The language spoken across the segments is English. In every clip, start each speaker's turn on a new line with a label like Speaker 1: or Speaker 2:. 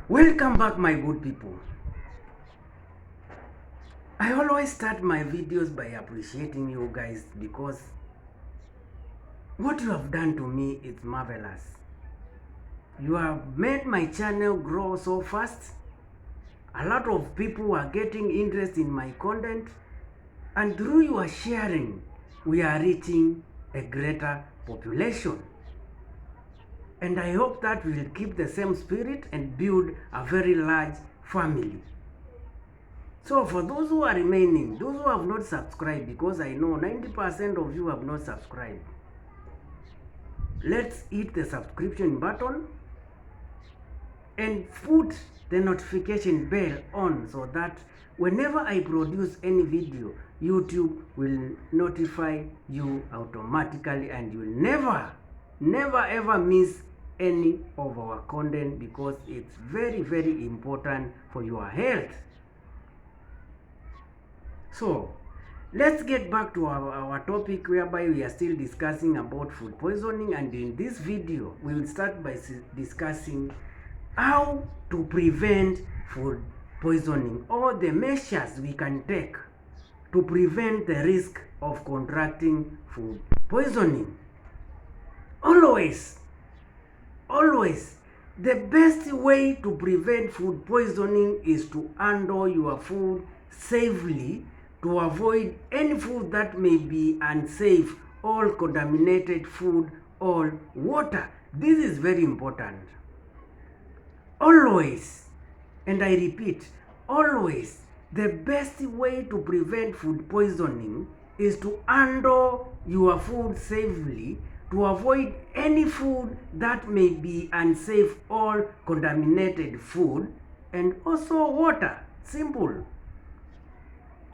Speaker 1: Welcome back, my good people. I always start my videos by appreciating you guys because what you have done to me is marvelous. You have made my channel grow so fast. A lot of people are getting interest in my content, and through your sharing, we are reaching a greater population. And I hope that we will keep the same spirit and build a very large family. So for those who are remaining, those who have not subscribed, because I know 90% of you have not subscribed, let's hit the subscription button and put the notification bell on so that whenever I produce any video, YouTube will notify you automatically and you will never ever miss any of our content, because it's very important for your health. So let's get back to our topic, whereby we are still discussing about food poisoning, and in this video we will start by discussing how to prevent food poisoning, or the measures we can take to prevent the risk of contracting food poisoning. Always the best way to prevent food poisoning is to handle your food safely, to avoid any food that may be unsafe or contaminated food or water. This is very important. Always, and I repeat, always, the best way to prevent food poisoning is to handle your food safely, to avoid any food that may be unsafe or contaminated food, and also water. Simple.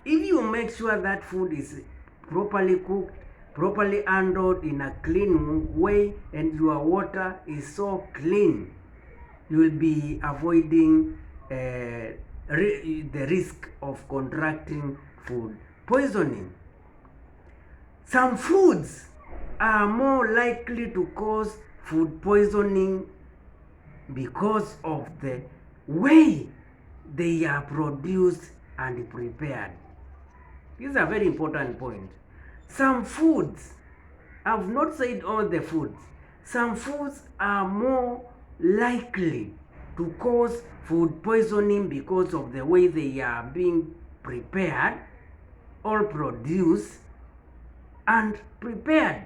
Speaker 1: If you make sure that food is properly cooked, properly handled in a clean way, and your water is so clean, you will be avoiding the risk of contracting food poisoning. Some foods are more likely to cause food poisoning because of the way they are produced and prepared. This is a very important point. Some foods, I've not said all the foods, some foods are more likely to cause food poisoning because of the way they are being prepared or produced and prepared.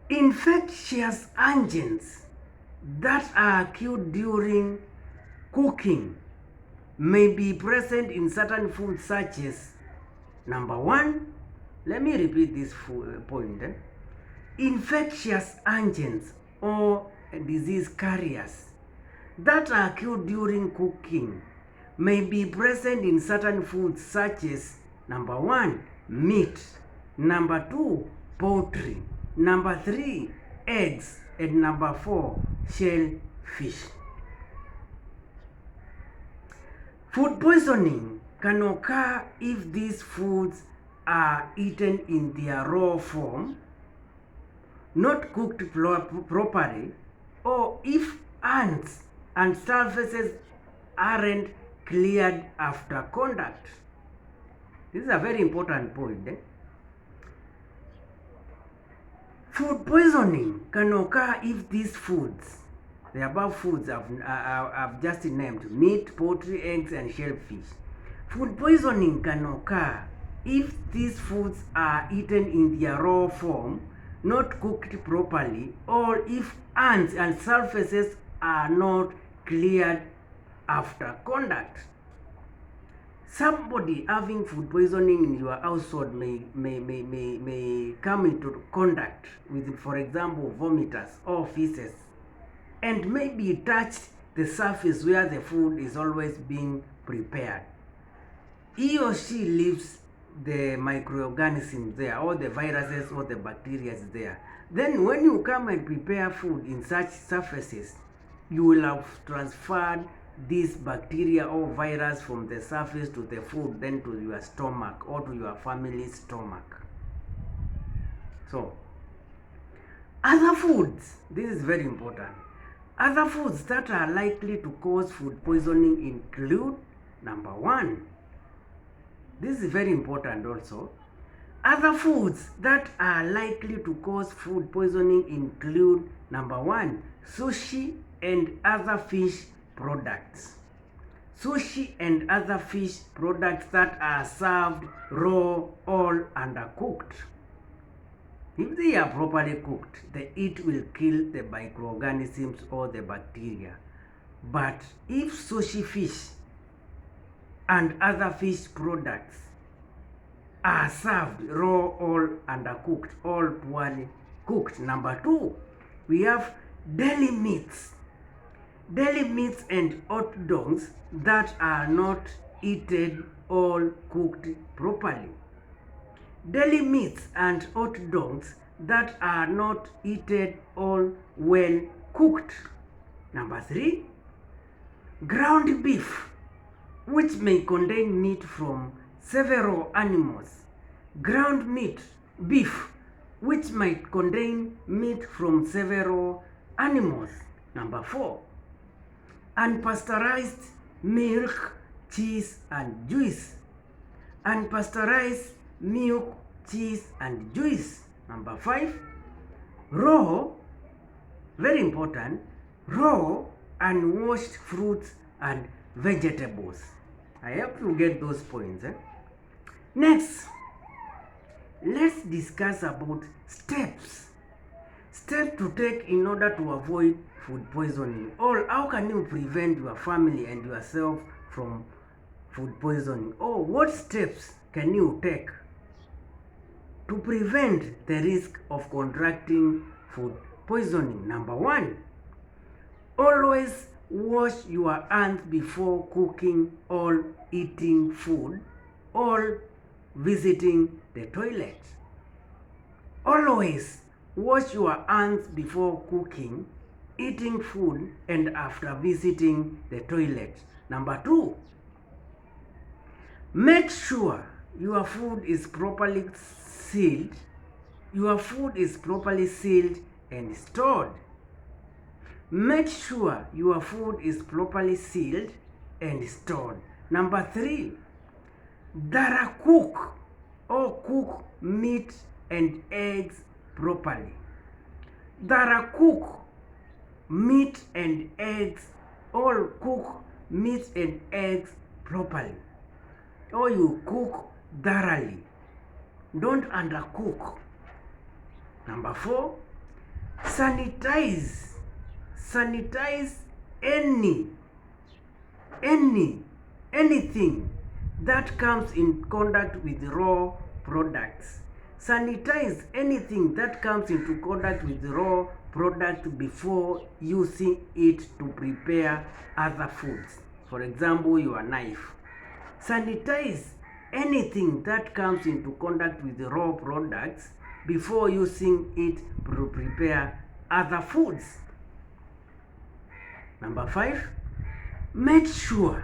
Speaker 1: Infectious agents that are accrued during cooking may be present in certain foods, such as, number one, let me repeat this point. Infectious agents or disease carriers that are accrued during cooking may be present in certain foods, such as, number one, meat, number two, poultry, number three, eggs, and number four, shellfish. Food poisoning can occur if these foods are eaten in their raw form, not cooked properly, or if ants and surfaces aren't cleared after contact. This is a very important point. Food poisoning can occur if these foods, the above foods I've just named, meat, poultry, eggs, and shellfish. Food poisoning can occur if these foods are eaten in their raw form, not cooked properly, or if ants and surfaces are not cleared after contact. Somebody having food poisoning in your household may come into contact with, for example, vomiters or feces, and maybe touch the surface where the food is always being prepared. He or she leaves the microorganisms there, or the viruses or the bacteria there. Then when you come and prepare food in such surfaces, you will have transferred this bacteria or virus from the surface to the food, then to your stomach or to your family's stomach. So other foods, this is very important. Other foods that are likely to cause food poisoning include, number one, this is very important also. Other foods that are likely to cause food poisoning include, number one, sushi and other fish products. Sushi and other fish products that are served raw or undercooked. If they are properly cooked, the heat will kill the microorganisms or the bacteria. But if sushi fish and other fish products are served raw or undercooked or poorly cooked, number two, we have deli meats. Deli meats and hot dogs that are not eaten or cooked properly. Deli meats and hot dogs that are not eaten or well cooked. Number three, ground beef, which may contain meat from several animals. Ground beef, which might contain meat from several animals. Number four, unpasteurized milk, cheese, and juice. Unpasteurized milk, cheese, and juice. Number five, raw, very important, raw unwashed fruits and vegetables. I hope you get those points. Next, let's discuss about steps to take in order to avoid food poisoning, or how can you prevent your family and yourself from food poisoning, or what steps can you take to prevent the risk of contracting food poisoning. Number one, always wash your hands before cooking or eating food or visiting the toilet. Always wash your hands before cooking, eating food, and after visiting the toilet. Number two, make sure your food is properly sealed. Your food is properly sealed and stored. Make sure your food is properly sealed and stored. Number three, cook or cook meat and eggs properly. Cook meat and eggs, or cook meat and eggs properly. Or you cook thoroughly. Don't undercook. Number four, sanitize anything that comes in contact with raw products. Sanitize anything that comes into contact with raw products before using it to prepare other foods. For example, your knife. Sanitize anything that comes into contact with the raw products before using it to prepare other foods. Number five, make sure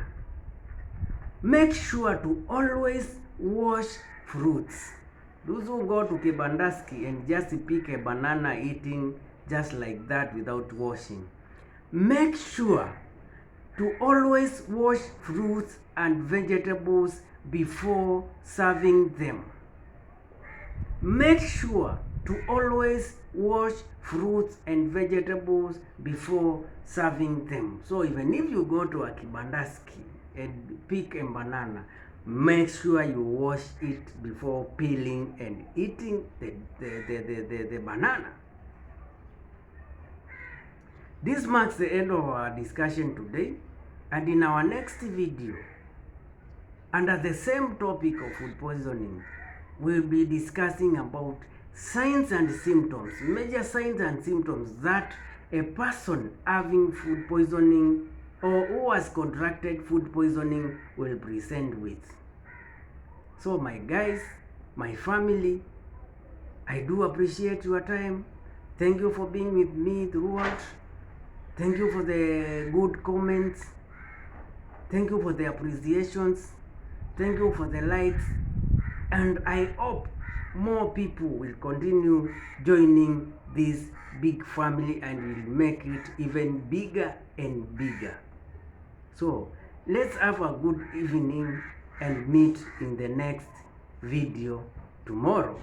Speaker 1: to always wash fruits. Those who go to Kibandaski and just pick a banana eating just like that without washing, make sure to always wash fruits and vegetables before serving them. Make sure to always wash fruits and vegetables before serving them. So even if you go to a Kibandaski and pick a banana, make sure you wash it before peeling and eating the banana. This marks the end of our discussion today, and in our next video, under the same topic of food poisoning, we'll be discussing about signs and symptoms, major signs and symptoms that a person having food poisoning or who has contracted food poisoning will present with. So my guys, my family, I do appreciate your time. Thank you for being with me throughout. Thank you for the good comments. Thank you for the appreciations. Thank you for the likes. And I hope more people will continue joining this big family and will make it even bigger and bigger. So let's have a good evening and meet in the next video tomorrow.